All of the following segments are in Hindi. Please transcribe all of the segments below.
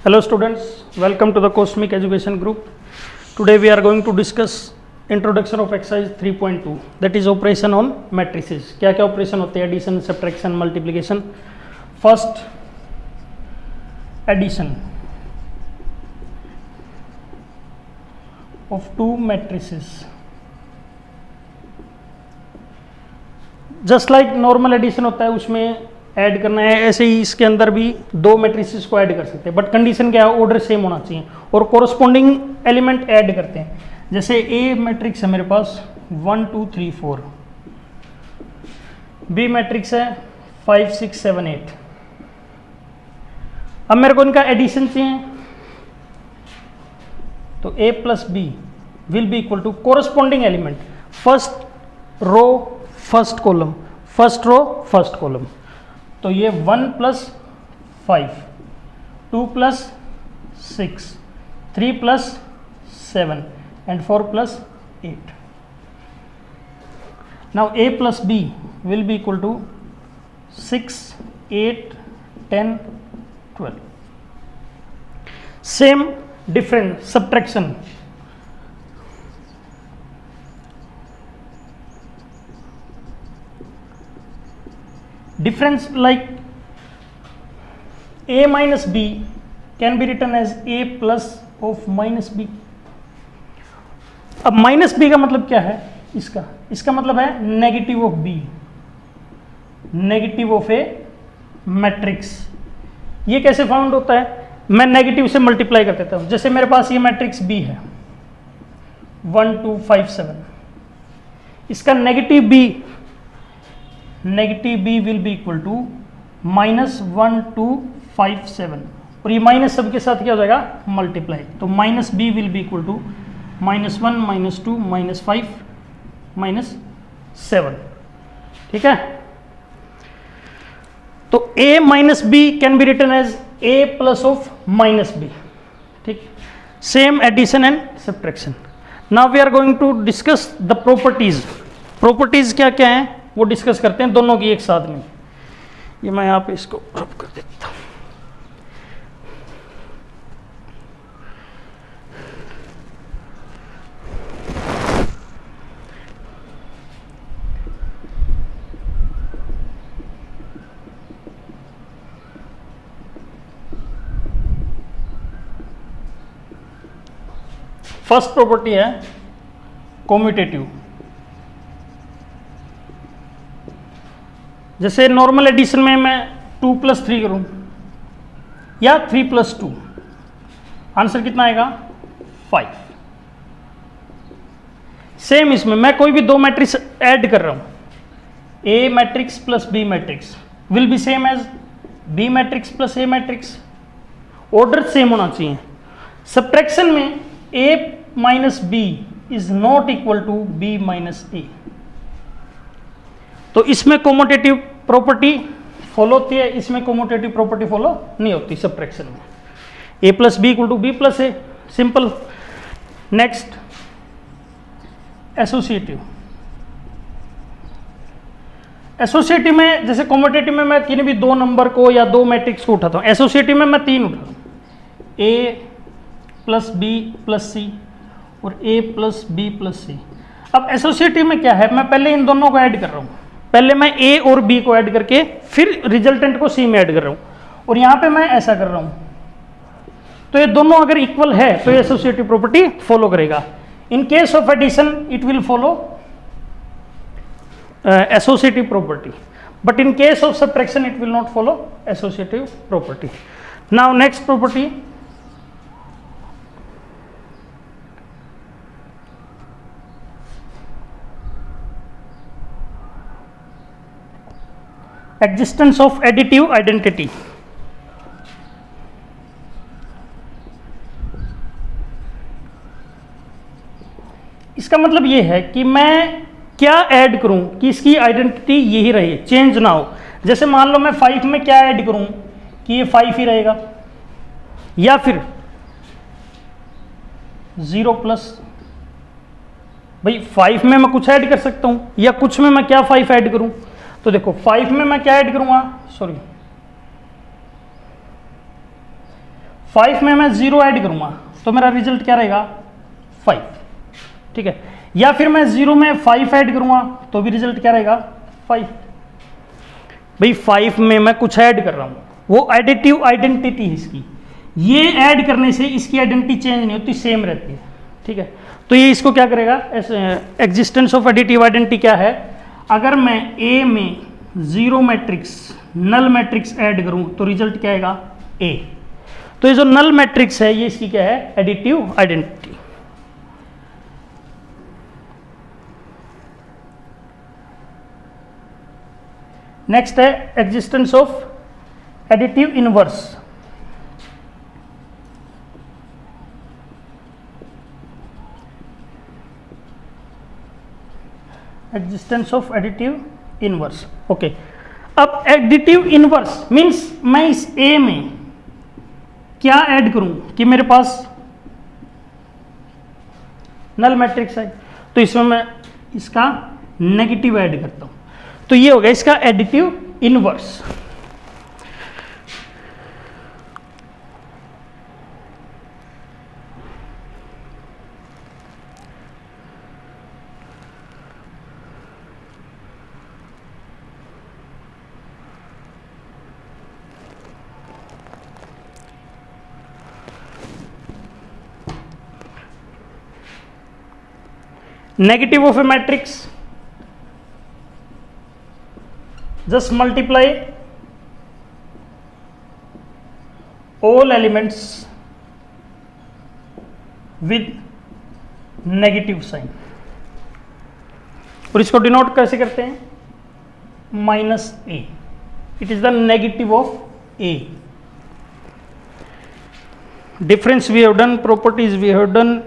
Hello students, welcome to the Cosmic Education Group. Today we are going to discuss introduction of exercise 3.2, that is operation on matrices. क्या क्या ऑपरेशन होते हैं? Addition, subtraction, multiplication. First addition of two matrices. Just like normal addition होता है, उसमें ऐड करना है, ऐसे ही इसके अंदर भी दो मैट्रिसेस को ऐड कर सकते हैं, बट कंडीशन क्या है? ऑर्डर सेम होना चाहिए और कोरस्पॉन्डिंग एलिमेंट ऐड करते हैं. जैसे ए मैट्रिक्स है मेरे पास 1 2 3 4, बी मैट्रिक्स है 5 6 7 8. अब मेरे को इनका एडिशन चाहिए, तो a plus B will be equal to corresponding element, first row first column, first row first column. तो ये 1 प्लस 5, 2 प्लस 6, 3 प्लस 7 एंड 4 प्लस 8. Now a plus b will be equal to 6 8 10 12. Same different subtraction. Difference like a minus b can be written as a plus of minus b. अब माइनस b का मतलब क्या है? इसका मतलब है negative of b, negative of A matrix. ये कैसे फाउंड होता है? मैं नेगेटिव से मल्टीप्लाई कर देता हूं. जैसे मेरे पास ये मैट्रिक्स b है 1 2 5 7, इसका negative b will be equal to -1 2 5 7, और ये माइनस सब के साथ क्या हो जाएगा? मल्टीप्लाई. तो minus B will be equal to -1 -2 -5 -7. ठीक है. तो a minus B can be written as a plus of minus B. ठीक. Same addition and subtraction. Now we are going to discuss the properties. Properties क्या क्या हैं वो डिस्कस करते हैं दोनों की एक साथ में. ये मैं यहाँ पे इसको रब कर देता हूँ. फर्स्ट प्रॉपर्टी है कॉम्यूटेटिव. जैसे नॉर्मल एडिशन में मैं 2 प्लस 3 करूं या 3 प्लस 2, आंसर कितना आएगा? 5. सेम इसमें मैं कोई भी दो मैट्रिक्स ऐड कर रहा हूं, A matrix plus B matrix will be same as B matrix plus A matrix. Order same होना चाहिए. सब्ट्रैक्शन में a minus B is not equal to B minus A. तो इसमें कोमोटेटिव प्रॉपर्टी फॉलो होती है, इसमें कोमोटेटिव प्रॉपर्टी फॉलो नहीं होती सब्ट्रैक्शन में. a plus B equal to B plus A, simple. Next associative. Associative में जैसे कोमोटेटिव में मैं किसी भी दो नंबर को या दो मैट्रिक्स को उठाता हूं, एसोसिएटिव में मैं 3 उठाता हूं, a प्लस बी प्लस सी और a प्लस बी प्लस सी. अब एसोसिएटिव में क्या है? मैं पहले इन दोनों को ऐड कर रहा हूं. पहले मैं a और b को ऐड करके फिर रिजल्टेंट को c में ऐड कर रहा हूं, और यहां पे मैं ऐसा कर रहा हूं. तो ये दोनों अगर इक्वल है तो ये एसोसिएटिव प्रॉपर्टी फॉलो करेगा. In case of addition it will follow associative property, but in case of subtraction it will not follow associative property. Now next property existence of additive identity. इसका मतलब ये है कि मैं क्या ऐड करूं कि इसकी आइडेंटिटी यही रहे, चेंज ना हो. जैसे मान लो मैं 5 में क्या ऐड करूं कि ये 5 ही रहेगा, या फिर 0 प्लस, भाई 5 में मैं कुछ ऐड कर सकता हूं, या कुछ में मैं क्या 5 ऐड करूं. तो देखो 5 में मैं क्या ऐड करूंगा, सॉरी 5 में मैं 0 ऐड करूंगा तो मेरा रिजल्ट क्या रहेगा 5, ठीक है। या फिर मैं 0 में 5 ऐड करूंगा तो भी रिजल्ट क्या रहेगा 5। भाई 5 में मैं कुछ ऐड कर रहा हूं, वो एडिटिव आइडेंटिटी है इसकी, ये ऐड करने से इसकी आइडेंटिटी चेंज नहीं होती, सेम रहती है, ठीक है। तो ये इसको क्या करेगा, एग्जिस्टेंस ऑफ एडिटिव आइडेंटिटी क्या है, अगर मैं ए में 0 मैट्रिक्स नल मैट्रिक्स ऐड करूं तो रिजल्ट क्या आएगा ए। तो ये जो नल मैट्रिक्स है ये इसकी क्या है, एडिटिव आइडेंटिटी। नेक्स्ट है existence of additive inverse. Existence of additive inverse, okay. अब एडिटिव इनवर्स मींस मैं इस ए में क्या ऐड करूं कि मेरे पास नल मैट्रिक्स है, तो इसमें मैं इसका नेगेटिव ऐड करता हूं, तो ये हो गया इसका additive inverse. Negative of a matrix, just multiply all elements with negative sign, और इसको डिनोट कैसे करते हैं, minus A, it is the negative of A. Difference we have done, properties we have done.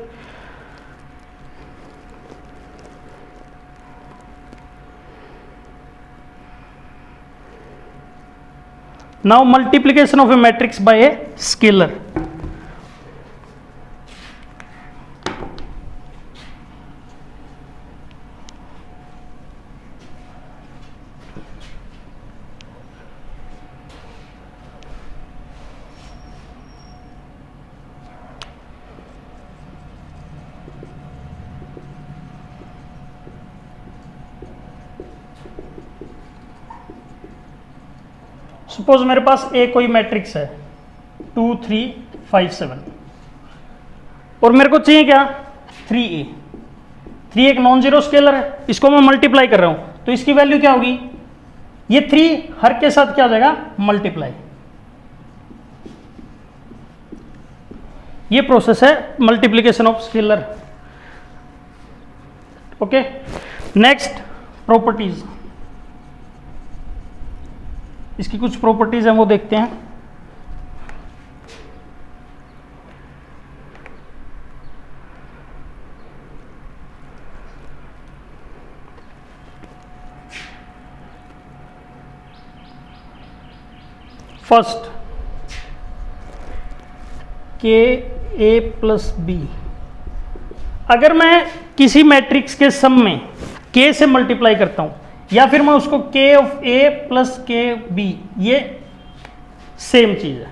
Now multiplication of a matrix by a scalar. Suppose मेरे पास ए कोई मैट्रिक्स है 2 3 5 7 और मेरे को चाहिए क्या 3a। 3 एक नॉन जीरो स्केलर है, इसको मैं मल्टीप्लाई कर रहा हूं तो इसकी वैल्यू क्या होगी, ये 3 हर के साथ क्या हो जाएगा मल्टीप्लाई। ये प्रोसेस है multiplication of scalar, okay. Next properties, इसकी कुछ प्रॉपर्टीज हैं वो देखते हैं। फर्स्ट, के ए प्लस बी, अगर मैं किसी मैट्रिक्स के सम में के से मल्टीप्लाई करता हूं या फिर मैं उसको के of A plus K B, ये सेम चीज है।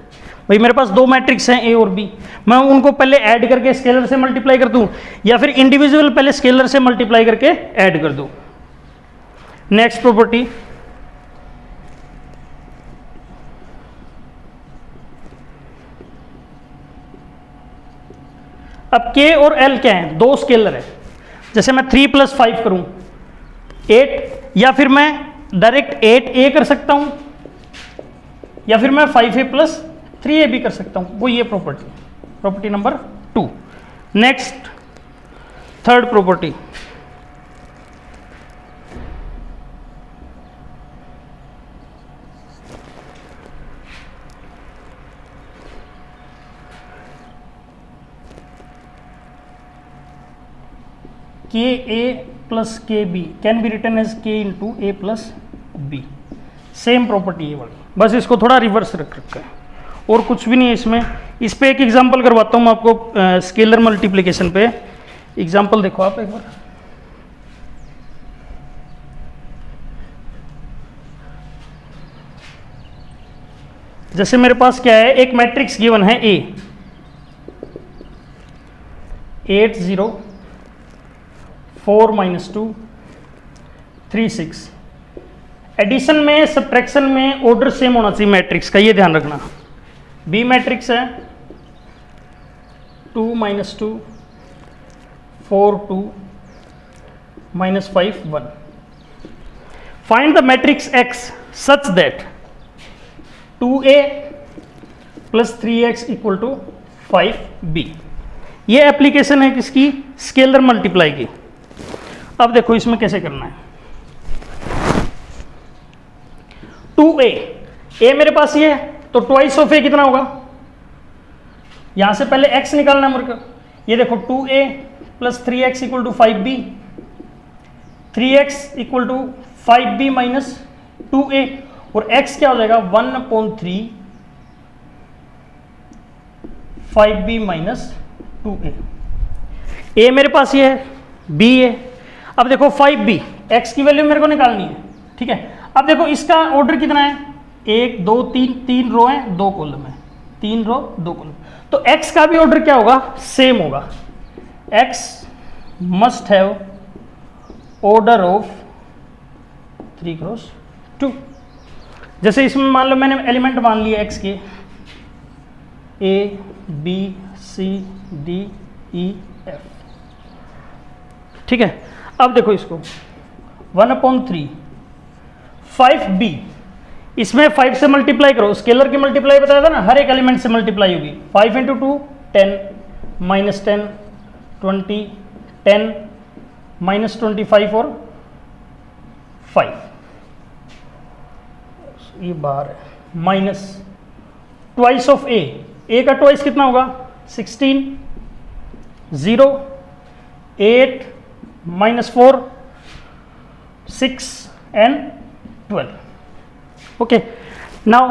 भाई मेरे पास दो मैट्रिक्स हैं ए और बी, मैं उनको पहले ऐड करके स्केलर से मल्टीप्लाई कर दूं या फिर इंडिविजुअल पहले स्केलर से मल्टीप्लाई करके ऐड कर दूं। नेक्स्ट प्रॉपर्टी, अब के और एल क्या है, दो स्केलर है। जैसे मैं 3 + 5 करूं 8, या फिर मैं डायरेक्ट 8a कर सकता हूं या फिर मैं 5a + 3a भी कर सकता हूं, वो ये property number 2। Next third property, K A plus K B can be written as K into A plus B, same property है वाली, बस इसको थोड़ा रिवर्स रख रखा है और कुछ भी नहीं है इसमें। इस पे एक एग्जांपल करवाता हूँ मैं आपको, स्केलर मल्टीप्लिकेशन पे एग्जांपल देखो आप एक बार। जैसे मेरे पास क्या है, एक मैट्रिक्स गिवन है ए 8 0 4 -2 3 6। एडिशन में सब्ट्रैक्शन में ऑर्डर सेम होना चाहिए मैट्रिक्स का, ये ध्यान रखना। बी मैट्रिक्स है 2 -2 4 2 -5 1। Find the matrix x such that 2a + 3x = 5b। ये एप्लीकेशन है किसकी, स्केलर मल्टीप्लाई की। अब देखो इसमें कैसे करना है। 2a, a मेरे पास ये है तो ट्वाइस ऑफ a कितना होगा, यहां से पहले x निकालना है मेरे को। ये देखो 2a + 3x = 5b, 3x = 5b - 2a, और x क्या हो जाएगा 1/3 5b - 2a। a मेरे पास ये है, b है। अब देखो 5b, x की वैल्यू मेरे को निकालनी है, ठीक है। अब देखो इसका ऑर्डर कितना है, 1 2 3, 3 रो है 2 कॉलम है, 3 रो 2 कॉलम, तो x का भी ऑर्डर क्या होगा, सेम होगा। x must have order of 3 × 2। जैसे इसमें मान लो मैंने एलिमेंट मान लिए x के a b c d e f, ठीक है। अब देखो इसको 1/3 5b, इसमें 5 से मल्टीप्लाई करो, स्केलर की मल्टीप्लाई बताया था ना, हर एक एलिमेंट से मल्टीप्लाई होगी। 5 × 2 10 -10 20 10 -25 और 5, ये बार है, माइनस ट्वाइस ऑफ ए का ट्वाइस कितना होगा 16 0 8 -4 6 and 12. Okay, now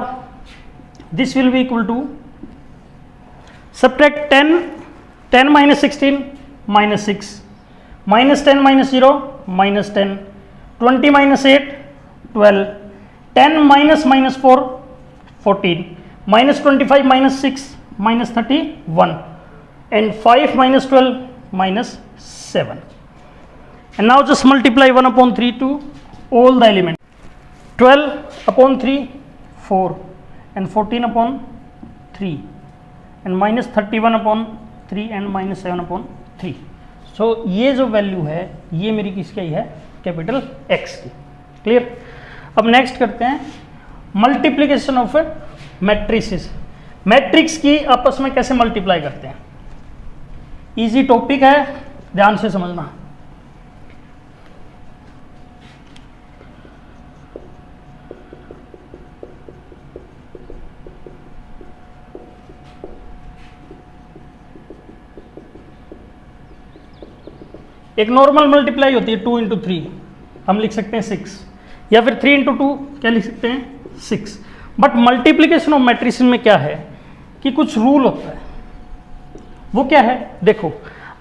this will be equal to, subtract 10 - 16 -6 -10 -0 -10 20 -8 12 10 -4 14 -25 -6 -31 and 5 -12 -7. And now just multiply 1/3 to all the elements. 12/3 4 and 14/3 and -31/3 and -7/3. So ये जो वैल्यू है ये मेरी किसकी है, कैपिटल X की। क्लियर। अब नेक्स्ट करते हैं मल्टीप्लिकेशन ऑफ मैट्रिसेस। मैट्रिक्स की आपस में कैसे मल्टीप्लाई करते हैं, इजी टॉपिक है, ध्यान से समझना। एक नॉर्मल मल्टीप्लाई होती है 2 × 3, हम लिख सकते हैं 6, या फिर 3 × 2 क्या लिख सकते हैं 6। बट मल्टीप्लिकेशन ऑफ मैट्रिसेस में क्या है कि कुछ रूल होता है, वो क्या है, देखो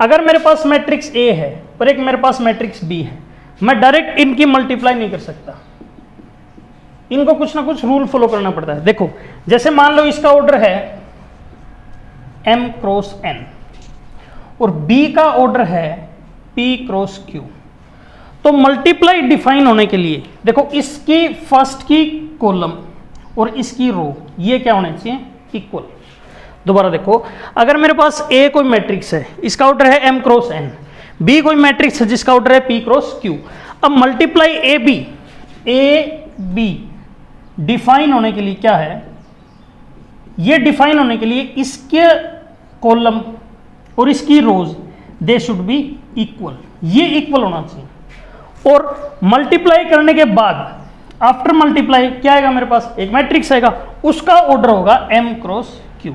अगर मेरे पास मैट्रिक्स A है और एक मेरे पास मैट्रिक्स B है, मैं डायरेक्ट इनकी मल्टीप्लाई नहीं कर सकता, इनको कुछ ना कुछ रूल फॉलो करना पड़ता है। देखो जैसे मान लो इसका ऑर्डर है m × n और B का ऑर्डर है p × q, तो मल्टीप्लाई डिफाइन होने के लिए देखो इसकी फर्स्ट की कॉलम और इसकी रो ये क्या होने चाहिए, इक्वल। दोबारा देखो, अगर मेरे पास A कोई मैट्रिक्स है, इसका ऑर्डर है m × n, B कोई मैट्रिक्स है जिसका ऑर्डर है p × q, अब मल्टीप्लाई a b डिफाइन होने के लिए क्या है, ये डिफाइन होने के लिए इसके कॉलम और इसकी रोज दे शुड बी इक्वल, ये इक्वल होना चाहिए। और मल्टीप्लाई करने के बाद आफ्टर मल्टीप्लाई क्या आएगा, मेरे पास एक मैट्रिक्स आएगा, उसका ऑर्डर होगा m × q।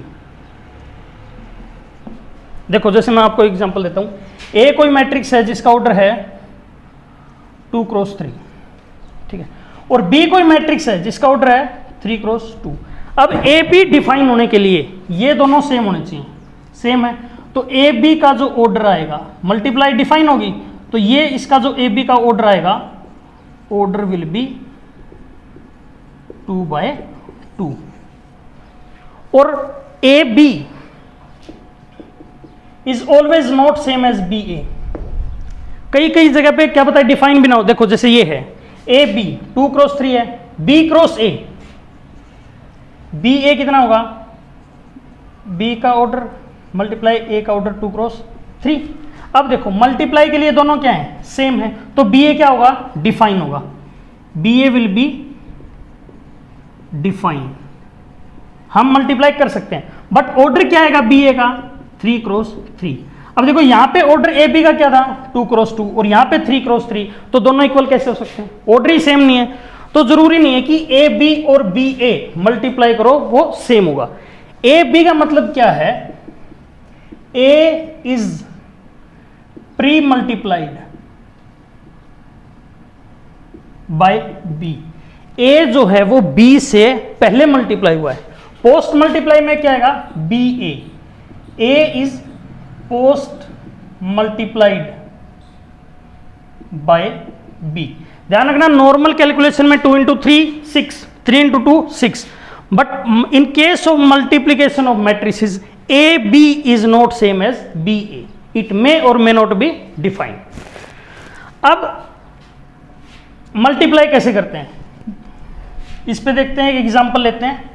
देखो जैसे मैं आपको एग्जांपल देता हूं, A कोई मैट्रिक्स है जिसका ऑर्डर है 2 × 3, ठीक है, और B कोई मैट्रिक्स है जिसका ऑर्डर है 3 × 2। अब A B डिफाइन होने के लिए ये दोनों सेम होने चाहिए, सेम है, तो ए बी का जो ऑर्डर आएगा, मल्टीप्लाई डिफाइन होगी तो ये इसका जो ए बी का ऑर्डर आएगा, ऑर्डर विल बी 2/2। और A B is always not same as B A. कई कई जगह पे क्या पता है डिफाइन भी ना हो। देखो जैसे ये है ए बी 2 क्रॉस 3 है, बी क्रॉस ए, बी ए कितना होगा, बी का ऑर्डर मल्टीप्लाई ए का ऑर्डर 2 क्रॉस 3। अब देखो मल्टीप्लाई के लिए दोनों क्या है, सेम है, तो बी ए क्या होगा, डिफाइन होगा, B A will be define. हम मल्टीप्लाई कर सकते हैं, बट ऑर्डर क्या आएगा बी ए का, 3 क्रॉस 3। अब देखो यहां पे ऑर्डर ए बी का क्या था, 2 क्रॉस 2, और यहां पे 3 क्रॉस 3, तो दोनों इक्वल कैसे हो सकते हैं, ऑर्डर ही सेम नहीं है। तो जरूरी नहीं है कि ए बी और बी ए मल्टीप्लाई करो वो सेम होगा। ए बी का मतलब क्या है, A is pre multiplied by B. A जो है वो बी से पहले मल्टीप्लाई हुआ है। पोस्ट मल्टीप्लाई में क्या आएगा, B A is post multiplied by B. ध्यान रखना नॉर्मल कैलकुलेशन में 2 into 3 6, 3 into 2 6, but in case of multiplication of matrices A B is not same as B A, it may और मे नॉट बी डिफाइंड। अब मल्टीप्लाई कैसे करते हैं, इस पे देखते हैं, एक एग्जांपल लेते हैं।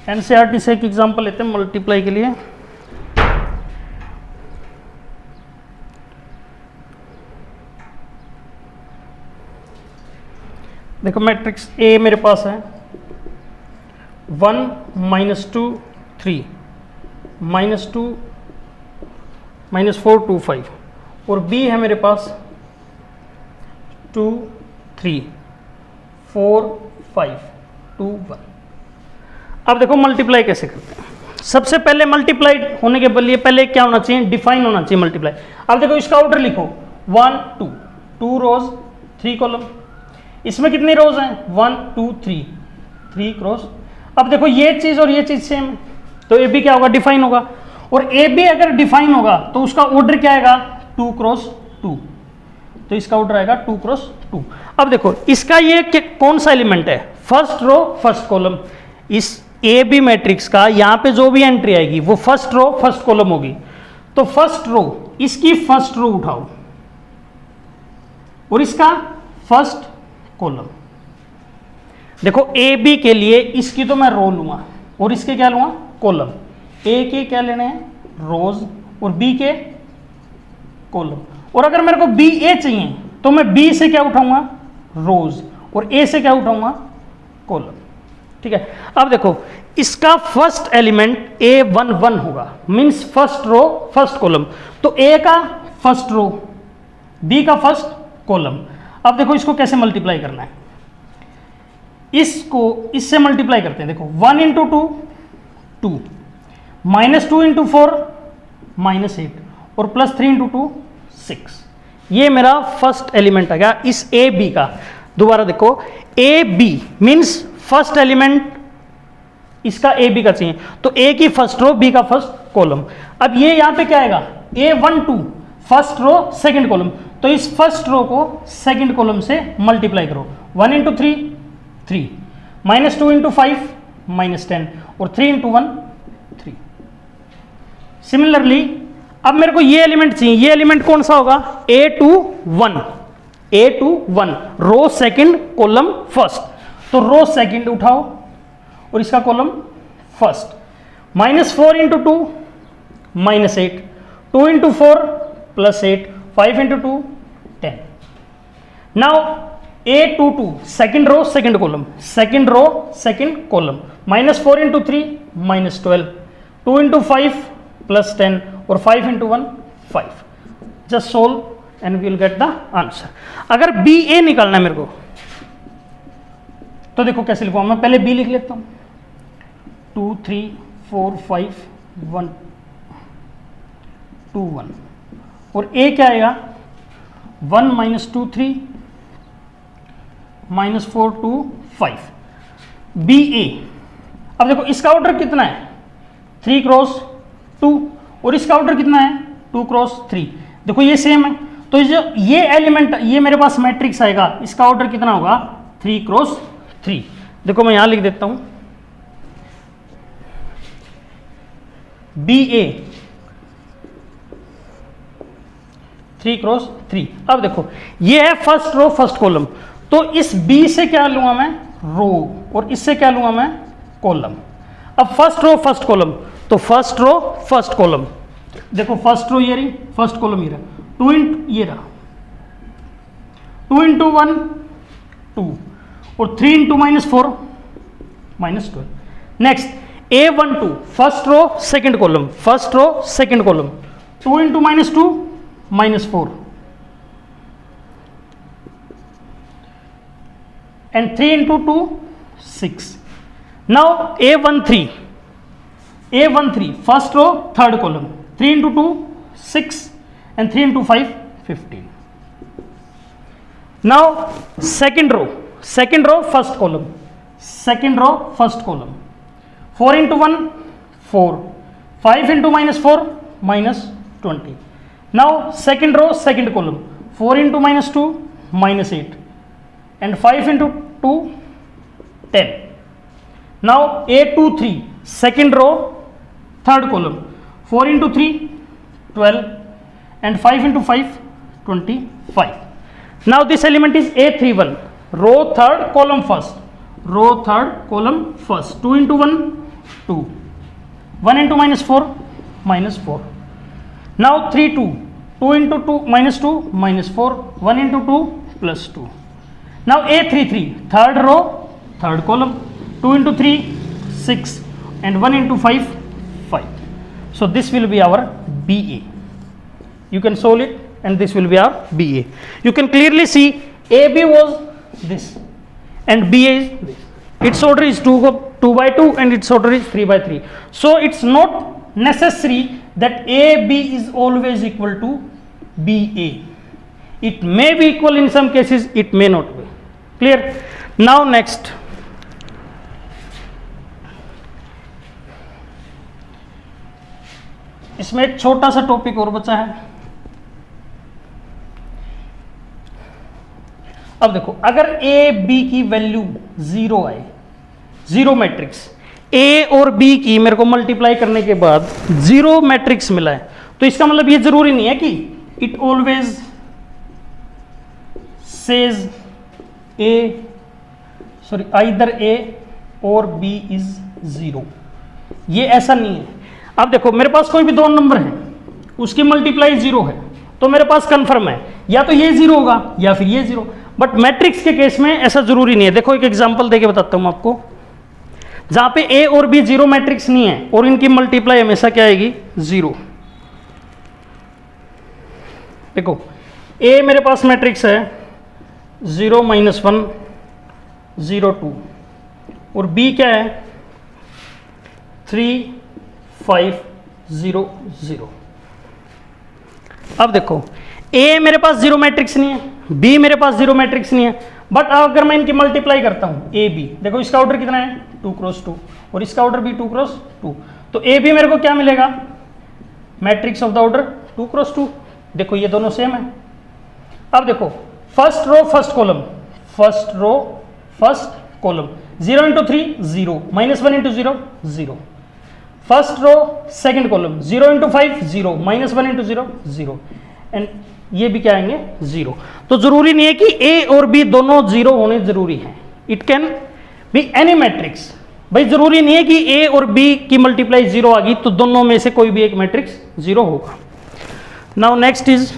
एनसीईआरटी से एक एग्जांपल लेते हैं मल्टीप्लाई के लिए। देखो मैट्रिक्स ए मेरे पास है 1 -2 3 -2 -4 2 5, और बी है मेरे पास 2 3 4 5 2 1। अब देखो मल्टीप्लाई कैसे करते हैं। सबसे पहले मल्टीप्लाई होने के लिए पहले क्या होना चाहिए, डिफाइन होना चाहिए मल्टीप्लाई। अब देखो इसका ऑर्डर लिखो 1 2, 2 रोज 3 कॉलम। इसमें कितनी रोज हैं, 1 2 3, 3 क्रॉस। अब देखो ये चीज और ये चीज सेम है, तो ए बी क्या होगा, डिफाइन होगा। और ए बी अगर डिफाइन होगा तो उसका ऑर्डर क्या आएगा, 2 क्रॉस 2, तो इसका ऑर्डर आएगा 2 क्रॉस 2। अब देखो इसका ये कौन सा एलिमेंट है, फर्स्ट रो फर्स्ट कॉलम। इस ए बी मैट्रिक्स का यहाँ पे जो भी एंट्री आएगी वो फर्स्ट रो फर्स्ट कॉलम होगी। तो फर्स्ट रो, इसकी फर्स्ट रो उठाओ और इसका फर्स्ट कॉलम। देखो ए बी के लिए इसकी तो मैं रो लूंगा और इसके क्या लूंगा, कॉलम। ए के क्या लेने हैं, रोज, और बी के कॉलम। और अगर मेरे को बी ए चाहिए तो मैं बी से क्या उठाऊंगा, रोज, और ए से क्या उठाऊंगा, कॉलम। ठीक है। अब देखो इसका फर्स्ट एलिमेंट A11 होगा, means first row first column. तो ए का फर्स्ट रो, बी का फर्स्ट कॉलम। अब देखो इसको कैसे मल्टीप्लाई करना है, इसको इससे मल्टीप्लाई करते हैं। देखो 1 इंटू 2 2, -2 इंटू 4 -8, और +3 इंटू 2 6। ये मेरा फर्स्ट एलिमेंट आ गया इस ए बी का। दोबारा देखो A B means first element इसका ए बी का चाहिए, तो ए की फर्स्ट रो बी का फर्स्ट कॉलम। अब ये यहां पे क्या आएगा, A12 first row second column. तो इस फर्स्ट रो को सेकंड कॉलम से मल्टीप्लाई करो। 1 इंटू 3 3, -2 इंटू 5 -10, और 3 इंटू 1 3। सिमिलरली अब मेरे को ये एलिमेंट चाहिए, ये एलिमेंट कौन सा होगा, A21 A21, रो सेकंड कॉलम फर्स्ट। तो रो सेकंड उठाओ और इसका column first. -4 into 2 -8, 2 into 4 +8, 5 into 2 10। Now A22 second row second column, second row second column. -4 into 3 -12, 2 into 5 +10, और 5 into 1 5। Just solve and we will get the answer. अगर बी ए निकालना है मेरे को तो देखो कैसे लिखूंगा, मैं पहले बी लिख लेता हूं। 2 3 4 5 1 2 1, और ए क्या आएगा, 1 -2 3 -4 2 5। बी ए, अब देखो इसका ऑर्डर कितना है, 3 क्रॉस 2, और इसका ऑर्डर कितना है, 2 क्रॉस 3। देखो ये सेम है, तो ये एलिमेंट, ये मेरे पास मैट्रिक्स आएगा, इसका ऑर्डर कितना होगा, 3 क्रॉस 3। देखो मैं यहां लिख देता हूं BA 3 क्रॉस 3। अब देखो ये है फर्स्ट रो फर्स्ट कॉलम, तो इस B से क्या लूंगा मैं, रो, और इससे क्या लूंगा मैं, कॉलम। अब फर्स्ट रो फर्स्ट कॉलम, तो फर्स्ट रो फर्स्ट कॉलम, देखो फर्स्ट रो ये रही, फर्स्ट कॉलम ये रहा, 2 इंटू ये रहा, 2 इंटू 1 2, और 3 into -4 -12। Next A12 first row second column, first row second column, 2 into -2 -4, and 3 into 2 6। now A13 first row third column, 3 into 2 6, and 3 into 5 15। now second row first column, 4 into 1 4, 5 into -4 -20। now second row second column, 4 into -2 -8, and 5 into 2 10। now A23 second row third column, 4 into 3 12, and 5 into 5 25। now this element is A31 row third column first, 2 into 1 2, 1 into -4 -4। now 3 2, 2 into 2 -2 -4, 1 into 2 +2। now A33 third row third column, 2 into 3 6, and 1 into 5 5। so this will be our BA, you can solve it, and this will be our BA। you can clearly see AB was this and BA is this, its order is 2 by 2 and its order is 3 by 3। so it's not necessary that AB is always equal to BA, it may be equal in some cases, it may not be। clear? now next इसमें एक छोटा सा टॉपिक और बचा है। अब देखो अगर ए बी की वैल्यू 0 आए, 0 मैट्रिक्स ए और बी की मेरे को मल्टीप्लाई करने के बाद 0 मैट्रिक्स मिला है, तो इसका मतलब ये जरूरी नहीं है कि इट ऑलवेज सेज आइदर ए और बी इज 0, ये ऐसा नहीं है। अब देखो मेरे पास कोई भी दो नंबर है, उसकी मल्टीप्लाई 0 है, तो मेरे पास कंफर्म है या तो ये 0 होगा या फिर ये 0। बट मैट्रिक्स के केस में ऐसा जरूरी नहीं है। देखो एक एग्जांपल देके बताता हूं आपको, जहां पे ए और बी 0 मैट्रिक्स नहीं है और इनकी मल्टीप्लाई हमेशा क्या आएगी, 0। देखो ए मेरे पास मैट्रिक्स है 0 -1 0 2, और बी क्या है 3 5 0 0। अब देखो ए मेरे पास 0 मैट्रिक्स नहीं है, बी मेरे पास 0 मैट्रिक्स नहीं है, बट अगर मैं इनकी मल्टीप्लाई करता हूं ए बी, देखो इसका ऑर्डर कितना है 2 क्रॉस 2 और इसका ऑर्डर भी 2 क्रॉस 2, तो ए बी मेरे को क्या मिलेगा, matrix of the order 2 cross 2। देखो ये दोनों सेम है। अब देखो first row first column, 0 into 3 0, -1 into 0 0। First row second column 0 into 5 0, -1 into 0 0, and ये भी क्या आएंगे 0। तो जरूरी नहीं है कि ए और बी दोनों 0 होने जरूरी है, it can be any matrix. भाई जरूरी नहीं है कि ए और बी की मल्टीप्लाई 0 आ गई तो दोनों में से कोई भी एक मैट्रिक्स 0 होगा। Now next is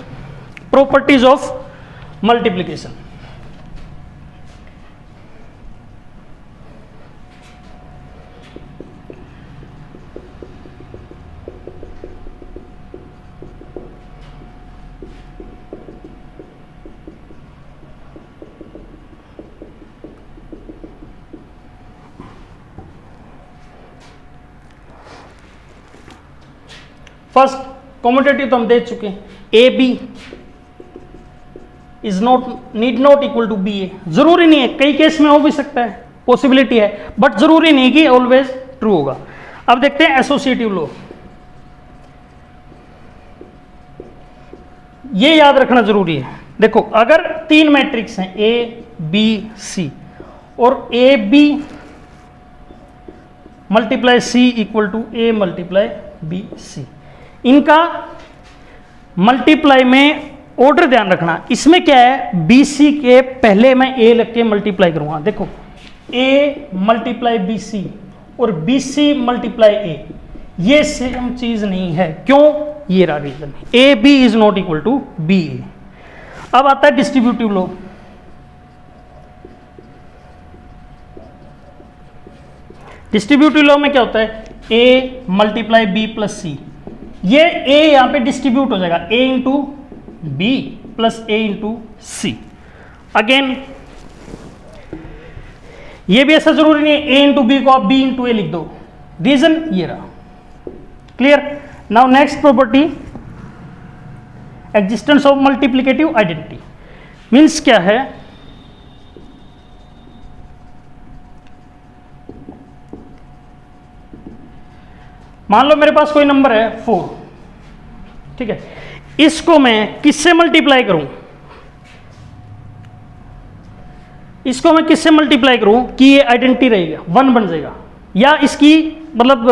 properties of multiplication. First commutative तो हम देख चुके हैं, A B is need not equal to B A. जरूरी नहीं है, कई केस में हो भी सकता है, पॉसिबिलिटी है, बट जरूरी नहीं कि ऑलवेज ट्रू होगा। अब देखते हैं एसोसिएटिव लॉ। ये याद रखना जरूरी है। देखो अगर 3 मैट्रिक्स हैं ए बी सी और A B multiply C equal to A multiply B C. इनका मल्टीप्लाई में ऑर्डर ध्यान रखना, इसमें क्या है बी सी के पहले मैं ए लग के मल्टीप्लाई करूंगा। देखो ए मल्टीप्लाई बी सी और बी सी मल्टीप्लाई ए, ये सेम चीज नहीं है। क्यों? ये रहा reason, A B is not equal to B A. अब आता है डिस्ट्रीब्यूटिव लॉ। डिस्ट्रीब्यूटिव लॉ में क्या होता है, ए मल्टीप्लाई बी प्लस सी, ये ए यहां पे डिस्ट्रीब्यूट हो जाएगा, ए इंटू बी प्लस ए इंटू सी। अगेन ये भी ऐसा जरूरी नहीं है ए इंटू बी को आप बी इंटू ए लिख दो, रीजन ये रहा। Clear? Now next property, existence of multiplicative identity. Means क्या है, मान लो मेरे पास कोई नंबर है 4, ठीक है, इसको मैं किससे मल्टीप्लाई करूं, इसको मैं किससे मल्टीप्लाई करूं कि ये आइडेंटिटी रहेगा, 1 बन जाएगा, या इसकी मतलब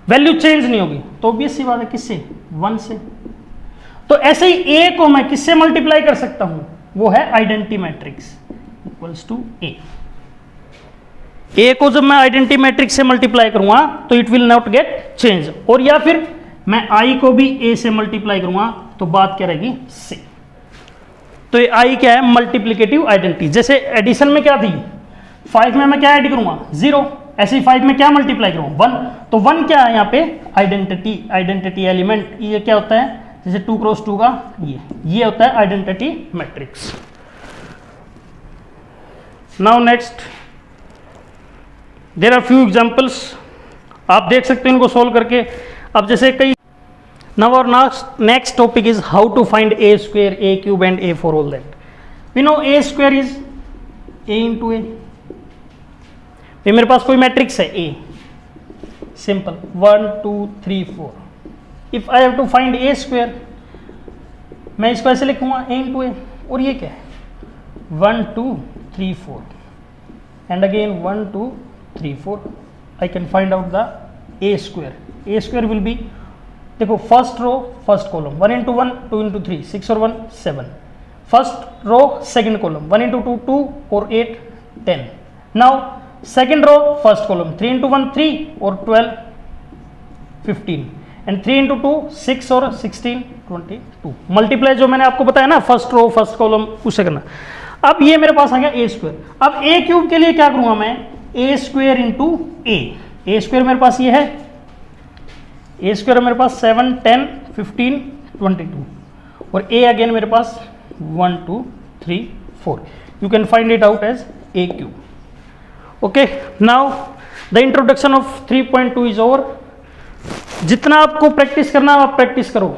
वैल्यू चेंज नहीं होगी, तो ऑब्वियस सी बात है किससे, 1 से। तो ऐसे ही ए को मैं किससे मल्टीप्लाई कर सकता हूं, वो है आइडेंटिटी मैट्रिक्स इक्वल्स टू ए। ए को जब मैं आइडेंटिटी मैट्रिक्स से मल्टीप्लाई करूंगा तो it will not get change, और या फिर मैं आई को भी ए से मल्टीप्लाई करूंगा तो बात क्या रहेगी, से। तो ये आई क्या है, मल्टीप्लिकेटिव आइडेंटिटी। जैसे एडिशन में क्या थी, 5 में मैं क्या ऐड करूंगा, 0, ऐसे ही 5 में क्या मल्टीप्लाई करूंगा, 1। तो 1 क्या है यहाँ पे, आइडेंटिटी एलिमेंट। ये क्या होता है, जैसे 2 क्रॉस 2 का ये होता है identity matrix. Now next, there are few examples, आप देख सकते हैं इनको सोल्व करके। अब जैसे कई, नाउ और next topic is how to find A square, A cube and A for all that. We know A square is A into A. ये मेरे पास कोई मैट्रिक्स है A, simple 1 2 3 4। If I have to find A square, मैं इसको ऐसे लिखूंगा ए इंटू ए, और ये क्या है 1 2 3 4 and again 1 2 3 4। I can find out the A square. A square will be, देखो first row first column 1 into 1 2 into 3 6 और 1 7। First row second column 1 into 2 2 और 8 10। Now second row first column 3 into 1 3 और 12 15 एंड 3 इंटू 2 6 और 16 22। मल्टीप्लाई जो मैंने आपको बताया ना, फर्स्ट रो फर्स्ट कॉलम उसे करना। अब ये मेरे पास आ गया ए स्क्वायर। अब ए क्यूब के लिए क्या करूंगा मैं, ए स्क्वायर इंटू ए। ए स्क्वायर मेरे पास ये है, ए स्क्वायर मेरे पास 7 10 15 22 और ए अगेन मेरे पास 1 2 3 4। You can find it out as A cube. Okay, now the introduction of 3.2 is over. जितना आपको प्रैक्टिस करना है आप प्रैक्टिस करो,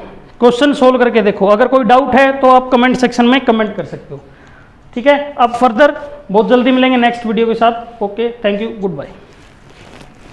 क्वेश्चन सोल्व करके देखो। अगर कोई डाउट है तो आप कमेंट सेक्शन में कमेंट कर सकते हो, ठीक है। अब फर्दर बहुत जल्दी मिलेंगे नेक्स्ट वीडियो के साथ। Okay, thank you, good bye.